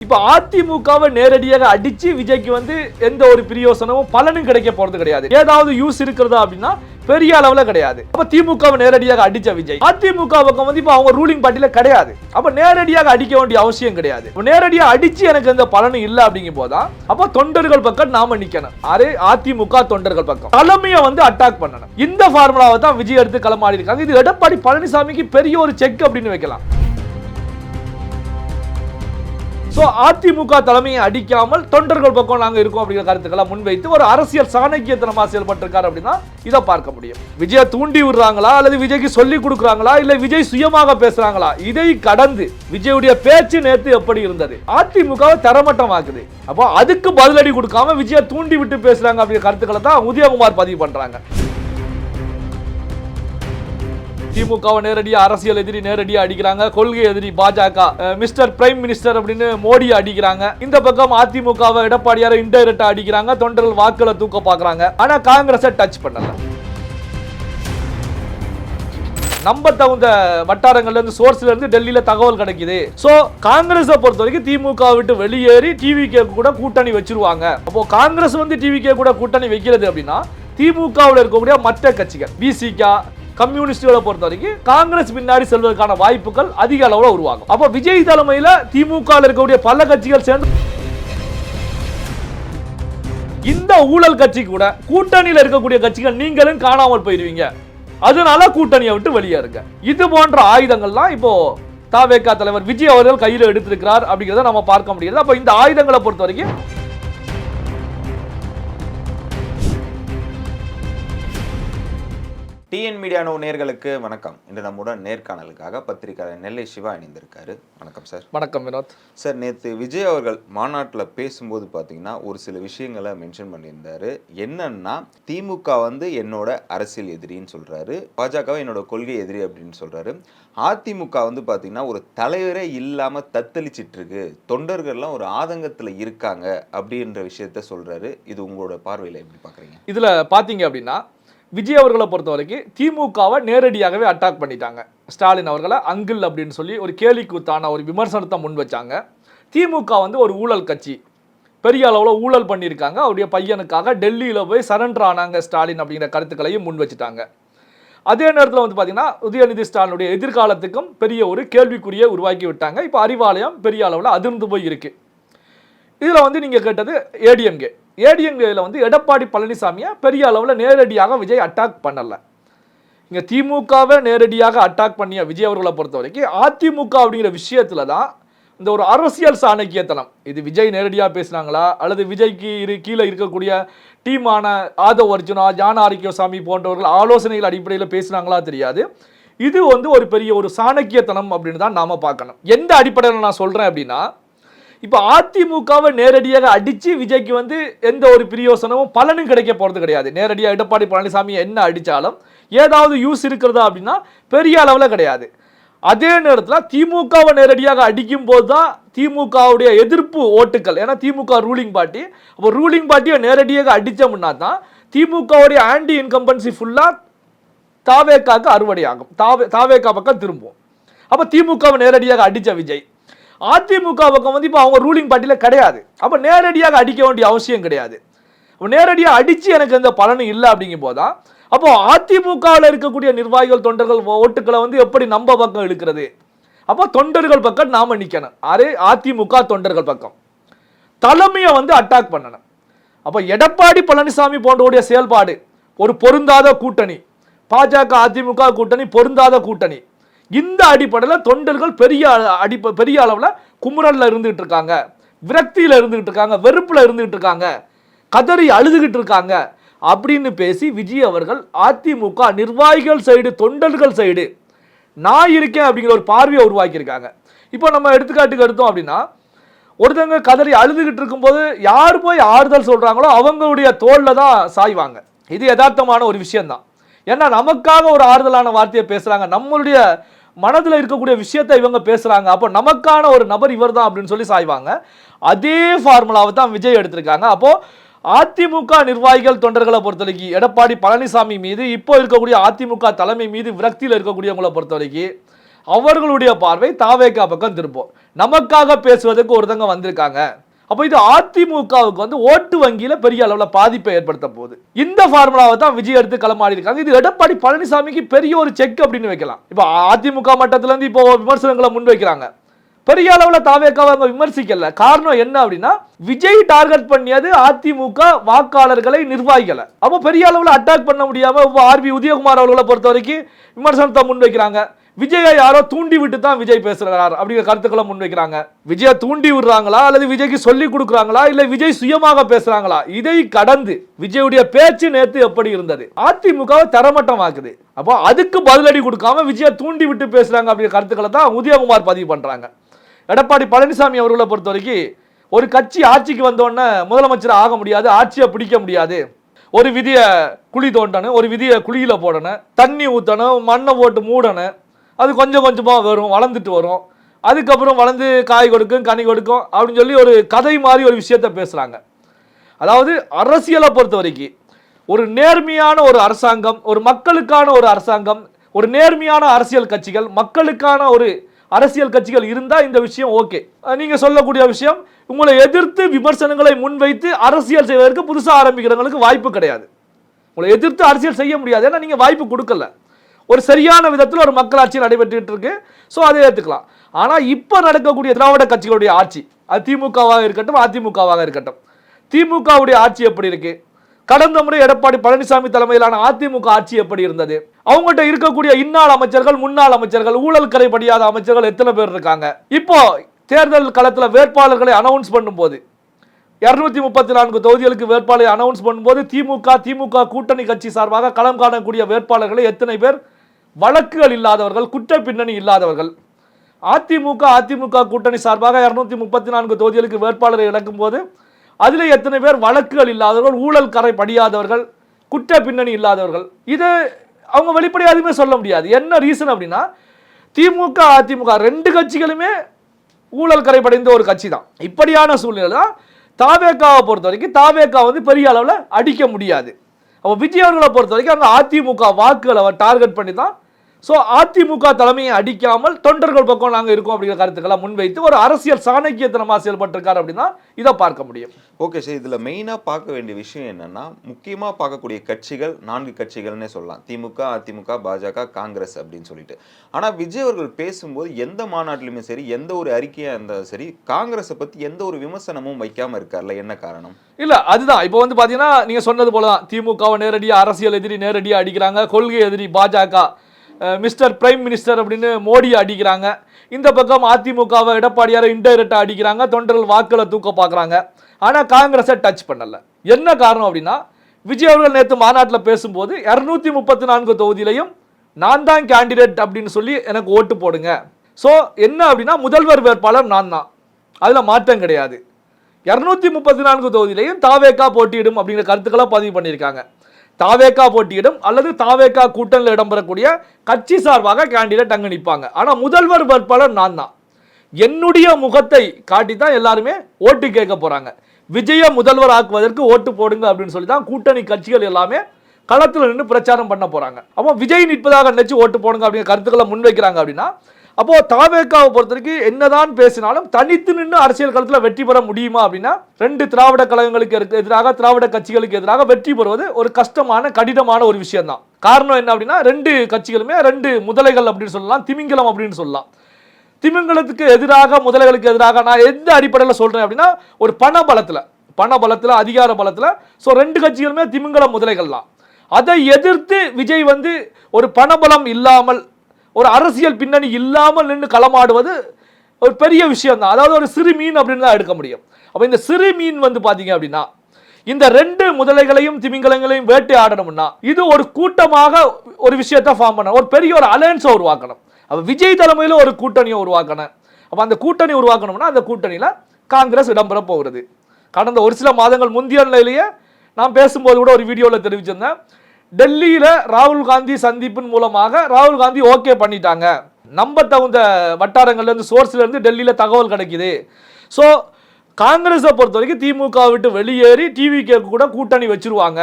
இப்ப அதிமுகவை நேரடியாக அடிச்சு விஜய்க்கு வந்து எந்த ஒரு பிரயோசனமும் பலனும் கிடைக்க போறது கிடையாது. ஏதாவது யூஸ் இருக்கிறதா அப்படின்னா பெரிய அளவுல கிடையாது. அப்ப திமுகவை நேரடியாக அடிச்ச விஜய் அதிமுக பக்கம் வந்து இப்ப அவங்க ரூலிங் பார்ட்டில கிடையாது. அப்ப நேரடியாக அடிக்க வேண்டிய அவசியம் கிடையாது. நேரடியாக அடிச்சு எனக்கு எந்த பலனும் இல்ல அப்படிங்கும் போதான் அப்ப தொண்டர்கள் பக்கம் நாம நிக்கணும். அதிமுக தொண்டர்கள் பக்கம் தலைமையை வந்து அட்டாக் பண்ணணும். இந்த ஃபார்முலாவை தான் விஜய் எடுத்து களமாடி இருக்காங்க. இது எடப்பாடி பழனிசாமிக்கு பெரிய ஒரு செக் அப்படின்னு வைக்கலாம். சோ அதிமுக தலைமையை அடிக்காமல் தொண்டர்கள் பக்கம் நாங்க இருக்கோம் அப்படிங்கிற கருத்துக்களை முன்வைத்து ஒரு அரசியல் சாணக்கியத்தனமா செயல்பட்டிருக்காரு அப்படின்னா இதை பார்க்க முடியும். விஜயை தூண்டி விடுறாங்களா அல்லது விஜய்க்கு சொல்லி கொடுக்குறாங்களா இல்ல விஜய் சுயமாக பேசுறாங்களா? இதை கடந்து விஜயுடைய பேச்சு நேத்து எப்படி இருந்தது? அதிமுகவை தரமட்டமாக்குது. அப்போ அதுக்கு பதிலடி கொடுக்காம விஜயை தூண்டி விட்டு பேசுறாங்க அப்படிங்கிற கருத்துக்களை தான் உதயகுமார் பதிவு பண்றாங்க. திமுகவை நேரடியா அரசியல் எதிரி நேரடியா அடிக்கிறாங்க, கொள்கை எதிரி பாஜக மிஸ்டர் பிரைம் மினிஸ்டர் அப்படின்னு மோடி அடிக்கிறாங்க. இந்த பக்கம் அதிமுகவை எடப்பாடியார இன்டைரக்டா அடிக்கிறாங்க, தொண்டர்கள் வாக்குகளை தூக்க பாக்குறாங்க. ஆனா காங்கிரஸை டச் பண்ணல. நம்ம தகுந்த வட்டாரங்கள்ல இருந்து சோர்ஸ்ல இருந்து டெல்லியில தகவல் கிடைக்குது. சோ காங்கிரஸை பொறுத்த வரைக்கும் திமுக விட்டு வெளியேறி டிவிகே கூட கூட்டணி வச்சிருவாங்க. அப்போ காங்கிரஸ் வந்து டிவிகே கூட கூட்டணி வைக்கிறது அப்படின்னா திமுகவில் இருக்கக்கூடிய மற்ற கட்சிகள் பிசிகா கம்யூனிஸ்டுகளை பொறுத்த வரைக்கும் காங்கிரஸ் பின்னாடி செல்வதற்கான வாய்ப்புகள் அதிக அளவில் உருவாகும். அப்ப விஜய் தலைமையில திமுக இருக்கக்கூடிய பல கட்சிகள் சேர்ந்து இந்த ஊழல் கட்சி கூட கூட்டணியில் இருக்கக்கூடிய கட்சிகள் நீங்களும் காணாமல் போயிருவீங்க, அதனால கூட்டணியை விட்டு வெளியேறுங்க. இது போன்ற ஆயுதங்கள்லாம் இப்போ தவேகா தலைவர் விஜய் அவர்கள் கையில் எடுத்திருக்கிறார் அப்படிங்கிறத நம்ம பார்க்க முடியாது. அப்ப இந்த ஆயுதங்களை பொறுத்த வரைக்கும் டிஎன் மீடியா நேயர்களுக்கு வணக்கம். இன்று நம்முடன் நேர்காணலுக்காக பத்திரிகையாளர் நெல்லை சிவா இணைந்திருக்காரு. வணக்கம் சார். வணக்கம் வினோத் சார். நேற்று விஜய் அவர்கள் மாநாட்டில் பேசும்போது பார்த்தீங்கன்னா ஒரு சில விஷயங்களை மென்ஷன் பண்ணியிருந்தாரு. என்னன்னா திமுக வந்து என்னோட அரசியல் எதிரின்னு சொல்றாரு, பாஜகவை என்னோட கொள்கை எதிரி அப்படின்னு சொல்றாரு. அதிமுக வந்து பார்த்தீங்கன்னா ஒரு தலைவரே இல்லாமல் தத்தளிச்சிட்டு இருக்கு, தொண்டர்கள்லாம் ஒரு ஆதங்கத்தில் இருக்காங்க அப்படின்ற விஷயத்த சொல்றாரு. இது உங்களோட பார்வையில் எப்படி பார்க்குறீங்க? இதுல பாத்தீங்க அப்படின்னா விஜய் அவர்களை பொறுத்த வரைக்கும் திமுகவை நேரடியாகவே அட்டாக் பண்ணிட்டாங்க. ஸ்டாலின் அவர்களை அங்கிள் அப்படின்னு சொல்லி ஒரு கேலிக்கூத்தான ஒரு விமர்சனத்தை முன் வச்சாங்க. திமுக வந்து ஒரு ஊழல் கட்சி, பெரிய அளவில் ஊழல் பண்ணியிருக்காங்க, அவருடைய பையனுக்காக டெல்லியில் போய் சரண்டர் ஆனாங்க ஸ்டாலின் அப்படிங்கிற கருத்துக்களையும் முன் வச்சுட்டாங்க. அதே நேரத்தில் வந்து பார்த்தீங்கன்னா உதயநிதி ஸ்டாலினுடைய எதிர்காலத்துக்கும் பெரிய ஒரு கேள்விக்குறியை உருவாக்கி விட்டாங்க. இப்போ அறிவாலயம் பெரிய அளவில் அதிர்ந்து போய் இருக்கு. இதில் வந்து நீங்கள் கேட்டது ஏடிஎம்கேல வந்து எடப்பாடி பழனிசாமியை பெரிய அளவில் நேரடியாக விஜய் அட்டாக் பண்ணலை. இங்கே திமுகவை நேரடியாக அட்டாக் பண்ணிய விஜய் அவர்களை பொறுத்த வரைக்கும் அதிமுக அப்படிங்கிற விஷயத்தில் தான் இந்த ஒரு அரசியல் சாணக்கியத்தனம். இது விஜய் நேரடியாக பேசுனாங்களா அல்லது விஜய்க்கு கீழே இருக்கக்கூடிய டீமான ஆதவ் அர்ஜுனா, ஜான ஆரோக்கியசாமி போன்றவர்கள் ஆலோசனைகள் அடிப்படையில் பேசுனாங்களா தெரியாது. இது வந்து ஒரு பெரிய ஒரு சாணக்கியத்தனம் அப்படின்னு தான் நாம பார்க்கணும். எந்த அடிப்படையில் நான் சொல்கிறேன் அப்படின்னா, இப்போ அதிமுகவை நேரடியாக அடிச்சு விஜய்க்கு வந்து எந்த ஒரு பிரயோசனமும் பலனும் கிடைக்க போறது கிடையாது. நேரடியாக எடப்பாடி பழனிசாமி என்ன அடித்தாலும் ஏதாவது யூஸ் இருக்கிறதா அப்படின்னா பெரிய அளவில் கிடையாது. அதே நேரத்தில் திமுகவை நேரடியாக அடிக்கும் போது தான் திமுகவுடைய எதிர்ப்பு ஓட்டுக்கள், ஏன்னா திமுக ரூலிங் பார்ட்டி, அப்போ ரூலிங் பார்ட்டியை நேரடியாக அடித்தோம்னா தான் திமுகவுடைய ஆன்டி இன்கம்பன்சி ஃபுல்லாக தாவேக்காவுக்கு அறுவடையாகும், தாவேக்கா பக்கம் திரும்பும். அப்போ திமுகவை நேரடியாக அடித்த விஜய் அதிமுக பக்கம் வந்து இப்போ அவங்க ரூலிங் பார்ட்டியில் கிடையாது. அப்போ நேரடியாக அடிக்க வேண்டிய அவசியம் கிடையாது. நேரடியாக அடித்து எனக்கு எந்த பலனும் இல்லை அப்படிங்கும் போதான் அப்போ அதிமுகவில் இருக்கக்கூடிய நிர்வாகிகள் தொண்டர்கள் ஓட்டுக்களை வந்து எப்படி நம்ம பக்கம் இழுக்கிறது? அப்போ தொண்டர்கள் பக்கம் நாம நிற்கணும். அதிமுக தொண்டர்கள் பக்கம் தலைமையை வந்து அட்டாக் பண்ணணும். அப்போ எடப்பாடி பழனிசாமி போன்றவுடைய செயல்பாடு ஒரு பொருந்தாத கூட்டணி, பாஜக அதிமுக கூட்டணி பொருந்தாத கூட்டணி. இந்த அடிப்படையில் தொண்டர்கள் பெரிய அளவில் குமுறல்ல இருந்துகிட்டு இருக்காங்க, விரக்தியில் இருந்துகிட்டு இருக்காங்க, வெறுப்பில் இருந்துகிட்டு இருக்காங்க, கதறி அழுதுகிட்டு இருக்காங்க அப்படின்னு பேசி விஜய் அவர்கள் அதிமுக நிர்வாகிகள் சைடு தொண்டர்கள் சைடு நான் இருக்கேன் அப்படிங்கிற ஒரு பார்வையை உருவாக்கியிருக்காங்க. இப்போ நம்ம எடுத்துக்காட்டுக்கு எடுத்தோம் அப்படின்னா, ஒருத்தவங்க கதறி அழுதுகிட்டு இருக்கும்போது யார் போய் ஆறுதல் சொல்றாங்களோ அவங்களுடைய தோல்ல தான் சாய்வாங்க. இது யதார்த்தமான ஒரு விஷயம்தான். ஏன்னா நமக்காக ஒரு ஆறுதலான வார்த்தையை பேசுறாங்க, நம்மளுடைய மனதில் இருக்கக்கூடிய விஷயத்தை இவங்க பேசுறாங்க, அப்போ நமக்கான ஒரு நபர் இவர் தான் அப்படின்னு சொல்லி சாய்வாங்க. அதே ஃபார்முலாவை தான் விஜய் எடுத்திருக்காங்க. அப்போ அதிமுக நிர்வாகிகள் தொண்டர்களை பொறுத்தவரைக்கும் எடப்பாடி பழனிசாமி மீது, இப்போ இருக்கக்கூடிய அதிமுக தலைமை மீது விரக்தியில் இருக்கக்கூடியவங்களை பொறுத்தவரைக்கும் அவர்களுடைய பார்வை தாவேகா பக்கம் திருப்போம். நமக்காக பேசுவதற்கு ஒருத்தங்க வந்திருக்காங்க. அப்போ இது அதிமுகவுக்கு வந்து ஓட்டு வங்கியில பெரிய அளவுல பாதிப்பை ஏற்படுத்த போகுது. இந்த ஃபார்முலாவை தான் விஜய் எடுத்து களமாடி இருக்காங்க. இது எடப்பாடி பழனிசாமிக்கு பெரிய ஒரு செக் அப்படின்னு வைக்கலாம். இப்போ அதிமுக மட்டத்துல இருந்து இப்போ விமர்சனங்களை முன்வைக்கிறாங்க. பெரிய அளவுல தாவேகாவை அவங்க விமர்சிக்கல. காரணம் என்ன அப்படின்னா, விஜய் டார்கெட் பண்ணியது அதிமுக வாக்காளர்களை, நிர்வாகிகளை. அப்போ பெரிய அளவுல அட்டாக் பண்ண முடியாம ஆர்பி உதயகுமார் அவர்களை பொறுத்த வரைக்கும் விமர்சனத்தை முன்வைக்கிறாங்க. விஜயை யாரோ தூண்டி விட்டு தான் விஜய் பேசுறார் அப்படிங்கிற கருத்துக்களை முன்வைக்கிறாங்க. விஜயை தூண்டி விடுறாங்களா அல்லது விஜய்க்கு சொல்லி கொடுக்குறாங்களா இல்ல விஜய் சுயமாக பேசுறாங்களா? இதை கடந்து விஜயுடைய பேச்சு நேத்து எப்படி இருந்தது, அதிமுகவை தரமட்டமாக்குது. அப்போ அதுக்கு பதிலடி கொடுக்காம விஜயை தூண்டி விட்டு பேசுறாங்க அப்படிங்கிற கருத்துக்களை தான் உதயகுமார் பதிவு பண்றாங்க. எடப்பாடி பழனிசாமி அவர்களை பொறுத்த வரைக்கும் ஒரு கட்சி ஆட்சிக்கு வந்தோடனே முதலமைச்சர் ஆக முடியாது, ஆட்சியை பிடிக்க முடியாது. ஒரு விதியை குழி தோண்டணும், ஒரு விதியை குழியில போடணும், தண்ணி ஊற்றணும், மண்ணை போட்டு மூடணும். அது கொஞ்சம் கொஞ்சமாக வரும், வளர்ந்துட்டு வரும். அதுக்கப்புறம் வளர்ந்து காய் கொடுக்கும், கனி கொடுக்கும் அப்படின்னு சொல்லி ஒரு கதை மாதிரி ஒரு விஷயத்த பேசுகிறாங்க. அதாவது அரசியலை பொறுத்த வரைக்கும் ஒரு நேர்மையான ஒரு அரசாங்கம், ஒரு மக்களுக்கான ஒரு அரசாங்கம், ஒரு நேர்மையான அரசியல் கட்சிகள், மக்களுக்கான ஒரு அரசியல் கட்சிகள் இருந்தால் இந்த விஷயம் ஓகே. நீங்கள் சொல்லக்கூடிய விஷயம், உங்களை எதிர்த்து விமர்சனங்களை முன்வைத்து அரசியல் செய்வதற்கு புதுசாக ஆரம்பிக்கிறவங்களுக்கு வாய்ப்பு கிடையாது. உங்களை எதிர்த்து அரசியல் செய்ய முடியாது, ஏன்னா நீங்கள் வாய்ப்பு கொடுக்கல. ஒரு சரியான விதத்தில் ஒரு மக்களாட்சி நடைபெற்றுட்டு இருக்கு. ஸோ அதை ஏற்றுக்கலாம். ஆனால் இப்போ நடக்கக்கூடிய திராவிட கட்சிகளுடைய ஆட்சி, அது திமுகவாக இருக்கட்டும் அதிமுகவாக இருக்கட்டும், திமுகவுடைய ஆட்சி எப்படி இருக்கு? கடந்த முறை எடப்பாடி பழனிசாமி தலைமையிலான அதிமுக ஆட்சி எப்படி இருந்தது? அவங்ககிட்ட இருக்கக்கூடிய இன்னாள் அமைச்சர்கள், முன்னாள் அமைச்சர்கள், ஊழல் கரை படியாத அமைச்சர்கள் எத்தனை பேர் இருக்காங்க? இப்போ தேர்தல் களத்தில் வேட்பாளர்களை அனௌன்ஸ் பண்ணும்போது 234 தொகுதிகளுக்கு வேட்பாளரை அனௌன்ஸ் பண்ணும்போது திமுக கூட்டணி கட்சி சார்பாக களம் காணக்கூடிய வேட்பாளர்களை எத்தனை பேர் வழக்குகள் இல்லாதவர்கள், குற்ற பின்னணி இல்லாதவர்கள்? அதிமுக கூட்டணி சார்பாக 234 தொகுதிகளுக்கு வேட்பாளரை இழக்கும் போது அதில் எத்தனை பேர் வழக்குகள் இல்லாதவர்கள், ஊழல் கரை படியாதவர்கள், குற்ற பின்னணி இல்லாதவர்கள்? இது அவங்க வெளிப்படையாக எதுவுமே சொல்ல முடியாது. என்ன ரீசன் அப்படின்னா, திமுக அதிமுக ரெண்டு கட்சிகளுமே ஊழல் கரை படைந்த ஒரு கட்சி தான். இப்படியான சூழ்நிலை தான் தாவேகாவை பொறுத்த வரைக்கும் தாவேகா வந்து பெரிய அளவில் அடிக்க முடியாது. அப்போ விஜய் அவர்களை பொறுத்த வரைக்கும் அங்கே அதிமுக வாக்குகளை டார்கெட் பண்ணி தான். ஸோ அதிமுக தலைமையை அடிக்காமல் தொண்டர்கள் பக்கம் நாங்கள் இருக்கோம் அப்படிங்கிற கருத்துக்களை முன்வைத்து ஒரு அரசியல் சாணக்கியத்தனமாக செயல்பட்டிருக்காரு அப்படின்னா இதை பார்க்க முடியும். ஓகே சார், இதில் மெயினாக பார்க்க வேண்டிய விஷயம் என்னன்னா, முக்கியமாக பார்க்கக்கூடிய கட்சிகள் 4 கட்சிகள்னே சொல்லலாம். திமுக, அதிமுக, பாஜக, காங்கிரஸ் அப்படின்னு சொல்லிட்டு. ஆனால் விஜய் அவர்கள் பேசும்போது எந்த மாநாட்டிலுமே சரி, எந்த ஒரு அறிக்கையாக இருந்தாலும் சரி, காங்கிரஸை பற்றி எந்த ஒரு விமர்சனமும் வைக்காமல் இருக்கார்ல, என்ன காரணம்? இல்லை, அதுதான் இப்போ வந்து பார்த்தீங்கன்னா நீங்கள் சொன்னது போல தான், திமுகவை நேரடியாக அரசியல் எதிரி நேரடியாக அடிக்கிறாங்க, கொள்கை எதிரி பாஜக, மிஸ்டர் பிரைம் மினிஸ்டர் அப்படின்னு மோடியை அடிக்கிறாங்க. இந்த பக்கம் அதிமுகவை எடப்பாடியாரை இன்டைரக்டாக அடிக்கிறாங்க, தொண்டர்கள் வாக்களை தூக்க பார்க்குறாங்க. ஆனால் காங்கிரஸை டச் பண்ணல. என்ன காரணம் அப்படின்னா, விஜய் அவர்கள் நேற்று மாநாட்டில் பேசும்போது 234 தொகுதியிலையும் நான் தான் கேண்டிடேட் அப்படின்னு சொல்லி எனக்கு ஓட்டு போடுங்க. ஸோ என்ன அப்படின்னா, முதல்வர் வேட்பாளர் நான் தான், அதில் மாற்றம் கிடையாது. 234 தொகுதியிலையும் தாவேகா போட்டியிடும் அப்படிங்கிற கருத்துக்களை பதிவு பண்ணியிருக்காங்க. தாவேகா போட்டியிடும் அல்லது தாவேகா கூட்டணியில் இடம்பெறக்கூடிய கட்சி சார்பாக கேண்டிடேட் அங்கே நிற்பாங்க. ஆனால் முதல்வர் வேட்பாளர் நான் தான். என்னுடைய முகத்தை காட்டி தான் எல்லாருமே ஓட்டு கேட்க போறாங்க. விஜய முதல்வர் ஆக்குவதற்கு ஓட்டு போடுங்க அப்படின்னு சொல்லி தான் கூட்டணி கட்சிகள் எல்லாமே களத்தில் நின்று பிரச்சாரம் பண்ண போறாங்க. அப்போ விஜய் நிற்பதாக நினைச்சு ஓட்டு போடுங்க அப்படிங்கிற கருத்துக்களை முன்வைக்கிறாங்க. அப்படின்னா அப்போ தாவேகாவை பொறுத்த வரைக்கும் என்னதான் பேசினாலும் தனித்து நின்று அரசியல் களத்தில் வெற்றி பெற முடியுமா அப்படின்னா, 2 திராவிட கழகங்களுக்கு எதிராக, திராவிட கட்சிகளுக்கு எதிராக வெற்றி பெறுவது ஒரு கஷ்டமான கடினமான ஒரு விஷயம் தான். காரணம் என்ன அப்படின்னா, 2 கட்சிகளுமே 2 முதலைகள் அப்படின்னு சொல்லலாம், திமிங்கலம் அப்படின்னு சொல்லலாம். திமிங்கலத்துக்கு எதிராக, முதலைகளுக்கு எதிராக நான் எந்த அடிப்படையில் சொல்றேன் அப்படின்னா, ஒரு பண பலத்தில் அதிகார பலத்தில். ஸோ 2 கட்சிகளுமே திமிங்கல முதலைகள் தான். அதை எதிர்த்து விஜய் வந்து ஒரு பணபலம் இல்லாமல், ஒரு அரசியல் பின்னணி இல்லாமல் நின்று களமாடுவது ஒரு பெரிய விஷயம் தான். அதாவது ஒரு சிறு மீன் அப்படின்னு தான் எடுக்க முடியும். அப்போ இந்த சிறு மீன் வந்து பார்த்தீங்க அப்படின்னா, இந்த 2 முதலைகளையும் திமிங்கலங்களையும் வேட்டையாடணும்னா இது ஒரு கூட்டமாக ஒரு விஷயத்தை ஃபார்ம் பண்ணணும், ஒரு பெரிய ஒரு அலையன்ஸை உருவாக்கணும். அப்போ விஜய் தலைமையில் ஒரு கூட்டணியை உருவாக்கணும். அப்போ அந்த கூட்டணி உருவாக்கணும்னா அந்த கூட்டணியில் காங்கிரஸ் இடம்பெற போகிறது. கடந்த ஒரு சில மாதங்கள் முந்தைய நிலையிலேயே நான் பேசும்போது கூட ஒரு வீடியோவில் தெரிவிச்சிருந்தேன், டெல்லியில் ராகுல் காந்தி சந்திப்பின் மூலமாக ராகுல் காந்தி ஓகே பண்ணிட்டாங்க. நம்ப தகுந்த வட்டாரங்கள்லேருந்து, சோர்ஸ்லேருந்து டெல்லியில் தகவல் கிடைக்குது. ஸோ காங்கிரஸை பொறுத்த வரைக்கும் திமுக விட்டு வெளியேறி டிவிகே கூட கூட்டணி வச்சிருவாங்க.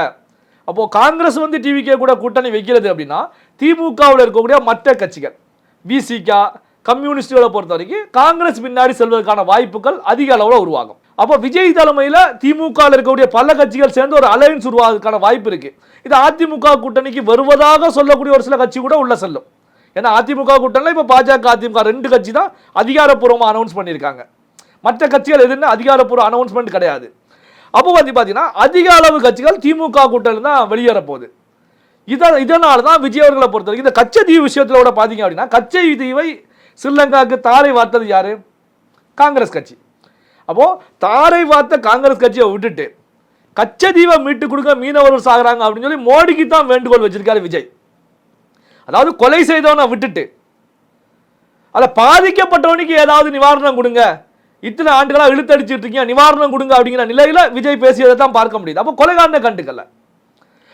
அப்போது காங்கிரஸ் வந்து டிவிகே கூட கூட்டணி வைக்கிறது அப்படின்னா, திமுகவில் இருக்கக்கூடிய மற்ற கட்சிகள், விசிகா, கம்யூனிஸ்டுகளை பொறுத்த வரைக்கும் காங்கிரஸ் பின்னாடி செல்வதற்கான வாய்ப்புகள் அதிக அளவில் உருவாகும். அப்போ விஜய் தலைமையில் திமுகவில் இருக்கக்கூடிய பல கட்சிகள் சேர்ந்து ஒரு அலையன்ஸ் உருவாவதற்கான வாய்ப்பு இருக்கு. இது அதிமுக கூட்டணிக்கு வருவதாக சொல்லக்கூடிய ஒரு சில கட்சி கூட உள்ள செல்லும். ஏன்னா அதிமுக கூட்டணியில் இப்போ பாஜக, அதிமுக 2 கட்சி தான் அதிகாரப்பூர்வமாக அனௌன்ஸ் பண்ணியிருக்காங்க. மற்ற கட்சிகள் எதுன்னு அதிகாரப்பூர்வ அனௌன்ஸ்மெண்ட் கிடையாது. அப்போ பார்த்தீங்கன்னா அதிக அளவு கட்சிகள் திமுக கூட்டணி தான் வெளியேற போகுது. இதனால தான் விஜய் அவர்களை பொறுத்த வரைக்கும் இந்த கச்சத்தீவு விஷயத்தில் கூட பார்த்தீங்க அப்படின்னா கச்சத்தீவை ஸ்ரீலங்காவுக்கு தாரை வார்த்தது யாரு? காங்கிரஸ் கட்சி. அப்போ தாரை வார்த்த காங்கிரஸ் கட்சியை விட்டுட்டு கச்சத்தீவை மீட்டு கொடுக்க மீனவர்கள் சாகுறாங்க அப்படின்னு சொல்லி மோடிக்கு தான் வேண்டுகோள் வச்சிருக்காரு விஜய். அதாவது கொலை செய்தவனை விட்டுட்டு அதை பாதிக்கப்பட்டவனுக்கு ஏதாவது நிவாரணம் கொடுங்க, இத்தனை ஆண்டுகளாக இழுத்தடிச்சிட்டு இருக்கீங்க, நிவாரணம் கொடுங்க அப்படிங்கிற நிலையில விஜய் பேசியதை தான் பார்க்க முடியுது. அப்போ கொலைகாரனை கண்டுக்கல.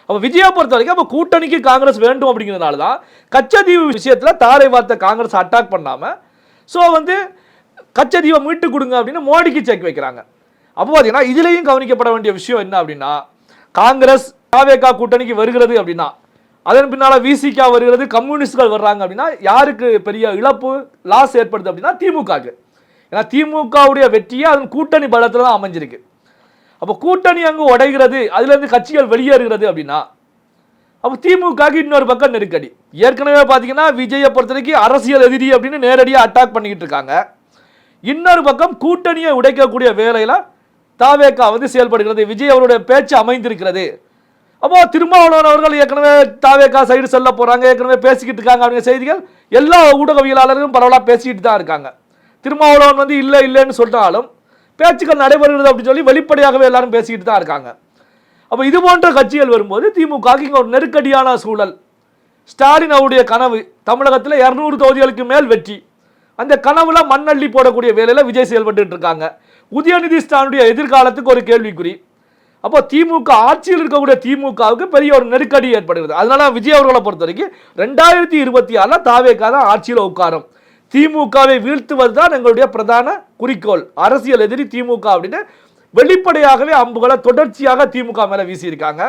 அப்போ விஜயை பொறுத்த வரைக்கும் அப்போ கூட்டணிக்கு காங்கிரஸ் வேண்டும் அப்படிங்கிறதுனால தான் கச்சத்தீவு விஷயத்தில் தாரை வார்த்த காங்கிரஸ் அட்டாக் பண்ணாமல் கச்சத்தீவை மீட்டு கொடுங்க அப்படின்னு மோடிக்கு செக் வைக்கிறாங்க. அப்போ பார்த்தீங்கன்னா இதுலேயும் கவனிக்கப்பட வேண்டிய விஷயம் என்ன அப்படின்னா, காங்கிரஸ் தாவேகா கூட்டணிக்கு வருகிறது அப்படின்னா அதன் பின்னால் விசிகா வருகிறது, கம்யூனிஸ்டுகள் வர்றாங்க அப்படின்னா யாருக்கு பெரிய இழப்பு லாஸ் ஏற்படுது அப்படின்னா திமுகவுக்கு. ஏன்னா திமுகவுடைய வெற்றியே அதன் கூட்டணி பலத்தில் தான் அமைஞ்சிருக்கு. அப்போ கூட்டணி அங்கு உடைகிறது, அதுலேருந்து கட்சிகள் வெளியேறுகிறது அப்படின்னா அப்போ திமுகவுக்கு இன்னொரு பக்கம் நெருக்கடி. ஏற்கனவே பார்த்தீங்கன்னா விஜயை பொறுத்த வரைக்கும் அரசியல் எதிரி அப்படின்னு நேரடியாக அட்டாக் பண்ணிக்கிட்டு இருக்காங்க. இன்னொரு பக்கம் கூட்டணியை உடைக்கக்கூடிய வேலையில் தாவேகா செயல்படுகிறது. விஜய் அவருடைய பேச்சு அமைந்திருக்கிறது. அப்போ திருமாவளவன் அவர்கள் ஏற்கனவே தாவேகா சைடு செல்ல போறாங்க, ஏற்கனவே பேசிக்கிட்டு இருக்காங்க அப்படிங்கிற செய்திகள் எல்லா ஊடகவியலாளர்களும் பரவலாக பேசிக்கிட்டு தான் இருக்காங்க. திருமாவளவன் இல்லைன்னு சொல்லிட்டாலும் பேச்சுக்கள் நடைபெறுகிறது அப்படின்னு சொல்லி வெளிப்படையாகவே எல்லாரும் பேசிக்கிட்டு தான் இருக்காங்க. அப்போ இது போன்ற கட்சிகள் வரும்போது திமுக இங்கே ஒரு நெருக்கடியான சூழல். ஸ்டாலின் அவருடைய கனவு தமிழகத்தில் 200 தொகுதிகளுக்கு மேல் வெற்றி, அந்த கனவுல மண்ணள்ளி போடக்கூடிய வேலையில் விஜய் செயல்பட்டு இருக்காங்க. உதயநிதி ஸ்டாலினுடைய எதிர்காலத்துக்கு ஒரு கேள்விக்குறி. அப்போ திமுக ஆட்சியில் இருக்கக்கூடிய திமுகவுக்கு பெரிய ஒரு நெருக்கடி ஏற்படுகிறது. அதனால விஜய் அவர்களை பொறுத்த வரைக்கும் 2026 தாவேகா தான் ஆட்சியில் உட்காரும். திமுகவை வீழ்த்துவது தான் எங்களுடைய பிரதான குறிக்கோள், அரசியல் எதிரி திமுக அப்படின்னு வெளிப்படையாகவே அம்புகளை தொடர்ச்சியாக திமுக மேல வீசியிருக்காங்க.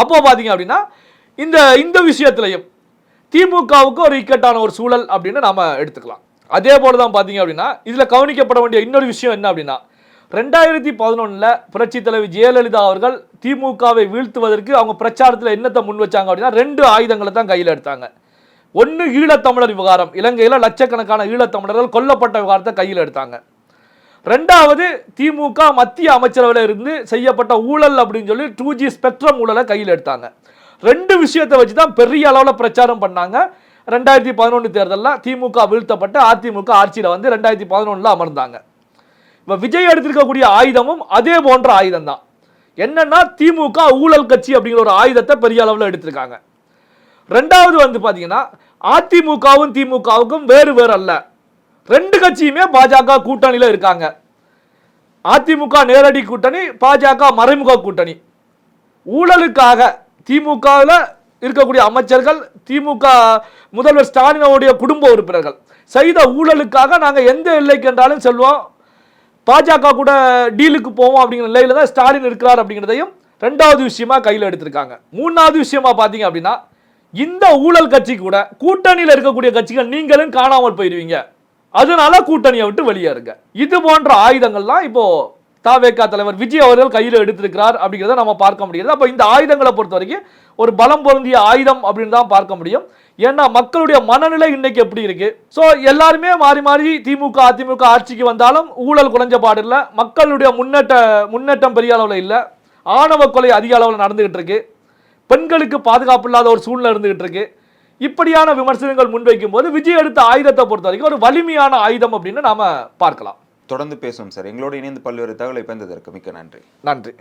அப்போ பாத்தீங்க அப்படின்னா இந்த விஷயத்திலையும் திமுகவுக்கு ஒரு இக்கட்டான ஒரு சூழல் அப்படின்னு நாம எடுத்துக்கலாம். அதே போலதான் பாத்தீங்க அப்படின்னா இதுல கவனிக்கப்பட வேண்டிய இன்னொரு விஷயம் என்ன அப்படின்னா 2011 புரட்சி தலைவி ஜெயலலிதா அவர்கள் திமுகவை வீழ்த்துவதற்கு அவங்க பிரச்சாரத்தில் என்னத்தை முன் வச்சாங்க அப்படின்னா 2 ஆயுதங்களை தான் கையில் எடுத்தாங்க. ஒன்று ஈழத்தமிழர் விவகாரம், இலங்கையில் லட்சக்கணக்கான ஈழத்தமிழர்கள் கொல்லப்பட்ட விவகாரத்தை கையில் எடுத்தாங்க. 2வது திமுக மத்திய அமைச்சரவையில் இருந்து செய்யப்பட்ட ஊழல் அப்படின்னு சொல்லி 2G ஸ்பெக்ட்ரம் ஊழலை கையில் எடுத்தாங்க. 2 விஷயத்தை வச்சு தான் பெரிய அளவில் பிரச்சாரம் பண்ணாங்க. 2011 தேர்தலில் திமுக வீழ்த்தப்பட்ட அதிமுக ஆட்சியில் 2011 அமர்ந்தாங்க. இப்போ விஜய் எடுத்திருக்கக்கூடிய ஆயுதமும் அதே போன்ற ஆயுதம் தான். என்னன்னா திமுக ஊழல் கட்சி அப்படிங்கிற ஒரு ஆயுதத்தை பெரிய அளவில் எடுத்திருக்காங்க. 2வது பார்த்தீங்கன்னா அதிமுகவும் திமுகவுக்கும் வேறு அல்ல, 2 கட்சியுமே பாஜக கூட்டணியில் இருக்காங்க. அதிமுக நேரடி கூட்டணி, பாஜக மறைமுக கூட்டணி. ஊழலுக்காக திமுகவில் இருக்கக்கூடிய அமைச்சர்கள், திமுக முதல்வர் ஸ்டாலினுடைய குடும்ப உறுப்பினர்கள் செய்த ஊழலுக்காக நாங்கள் எந்த எல்லைக்கு என்றாலும் செல்வோம், பாஜக கூட டீலுக்கு போவோம் அப்படிங்கிற நிலையில தான் ஸ்டாலின் இருக்கிறார் அப்படிங்கிறதையும் 2வது விஷயமா கையில் எடுத்திருக்காங்க. 3வது விஷயமா பார்த்தீங்க அப்படின்னா இந்த ஊழல் கட்சி கூட கூட்டணியில் இருக்கக்கூடிய கட்சிகள் நீங்களும் காணாமல் போயிருவீங்க, அதனால கூட்டணியை விட்டு வெளியேறுங்க. இது போன்ற ஆயுதங்கள்லாம் இப்போ தாவேகா தலைவர் விஜய் அவர்கள் கையில் எடுத்திருக்கிறார் அப்படிங்கிறத நம்ம பார்க்க முடியுது. அப்போ இந்த ஆயுதங்களை பொறுத்த வரைக்கும் ஒரு பலம் பொருந்திய ஆயுதம் அப்படின்னு தான் பார்க்க முடியும். ஏன்னா மக்களுடைய மனநிலை இன்னைக்கு எப்படி இருக்கு, ஸோ எல்லாருமே மாறி மாறி திமுக அதிமுக ஆட்சிக்கு வந்தாலும் ஊழல் குறைஞ்ச பாடு இல்லை, மக்களுடைய முன்னேற்றம் பெரிய அளவில் இல்லை, ஆணவ கொலை அதிக அளவில் நடந்துகிட்டு இருக்கு, பெண்களுக்கு பாதுகாப்பு இல்லாத ஒரு சூழ்நிலை இருந்துகிட்டு இருக்கு. இப்படியான விமர்சனங்கள் முன்வைக்கும் போது விஜய் எடுத்த ஆயுதத்தை பொறுத்த வரைக்கும் ஒரு வலிமையான ஆயுதம் அப்படின்னு நாம பார்க்கலாம். தொடர்ந்து பேசுவோம் சார். எங்களோடு இணைந்து பல்வேறு தகவலை பகிர்ந்ததற்கு மிக்க நன்றி. நன்றி.